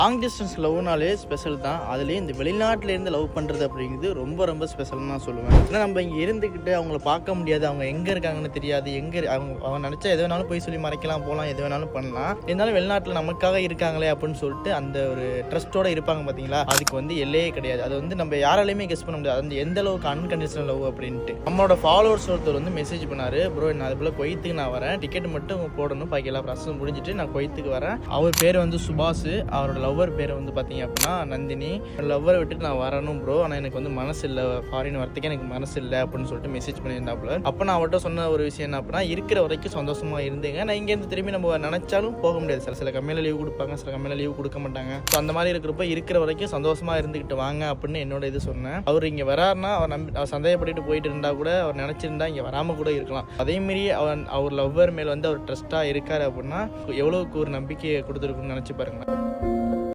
Long distance லவ்னாலே special தான். அதுலேயும் இந்த வெளிநாட்டிலேருந்து லவ் பண்ணுறது அப்படிங்கிறது ரொம்ப ரொம்ப ஸ்பெஷல்னு நான் சொல்லுவேன். ஏன்னா நம்ம இங்கே இருந்துக்கிட்டு அவங்கள பார்க்க முடியாது, அவங்க எங்கே இருக்காங்கன்னு தெரியாது, அவங்க நினச்சா எது வேணாலும் போய் சொல்லி மறைக்கலாம், போகலாம், எது வேணாலும் பண்ணலாம். இருந்தாலும் வெளிநாட்டில் நமக்காக இருக்காங்களே அப்படின்னு சொல்லிட்டு அந்த ஒரு ட்ரஸ்ட்டோடு இருப்பாங்க பார்த்தீங்களா, அதுக்கு வந்து எல்லையே கிடையாது. அது வந்து நம்ம யாராலையுமே கெஸ் பண்ண முடியாது அந்த எந்த அளவுக்கு அன்கண்டிஷனல் லவ் அப்படின்ட்டு. நம்மளோட ஃபாலோவர்ஸ் ஒருத்தர் வந்து மெசேஜ் பண்ணார், ப்ரோ நான் அது போல் குவைத்துக்கு நான் வரேன், டிக்கெட் மட்டும் போடணும், பாக்கி எல்லா ப்ராசஸும் முடிஞ்சிட்டு நான் குவைத்துக்கு வரேன். அவர் பேர் வந்து சுபாஷ், அவரோட லவ்வர் பேர் வந்து பார்த்தீங்க அப்படின்னா நந்தினி. லவ்வரை விட்டுட்டு நான் வரணும் ப்ரோ, ஆனால் எனக்கு வந்து மனசு இல்லை, ஃபாரின் வரத்துக்கே எனக்கு மனசு இல்லை அப்படின்னு சொல்லிட்டு மெசேஜ் பண்ணியிருந்தாப்புல. அப்போ நான் அவர்கிட்ட சொன்ன ஒரு விஷயம் என்ன அப்படின்னா, இருக்கிற வரைக்கும் சந்தோஷமாக இருந்தேங்க. நான் இங்கேருந்து திரும்பி நம்ம நினச்சாலும் போக முடியாது. சில கம்மியில் லீவ் கொடுப்பாங்க, சில கம்மியில் லீவ் கொடுக்க மாட்டாங்க. ஸோ அந்த மாதிரி இருக்கிறப்ப இருக்கிற வரைக்கும் சந்தோஷமாக இருந்துக்கிட்டு வாங்க அப்படின்னு என்னோட இது சொன்னேன். அவர் இங்கே வராருன்னா அவர் சந்தேகப்பட்டு போயிட்டு இருந்தால் கூட அவர் நினச்சிருந்தா இங்கே வராமல் கூட இருக்கலாம். அதேமாரி அவர் லவ்வர் மேல் வந்து அவர் ட்ரஸ்ட்டாக இருக்கார் அப்படின்னா எவ்வளோக்கு ஒரு நம்பிக்கையை கொடுத்துருக்குன்னு நினச்சி பாருங்களேன்.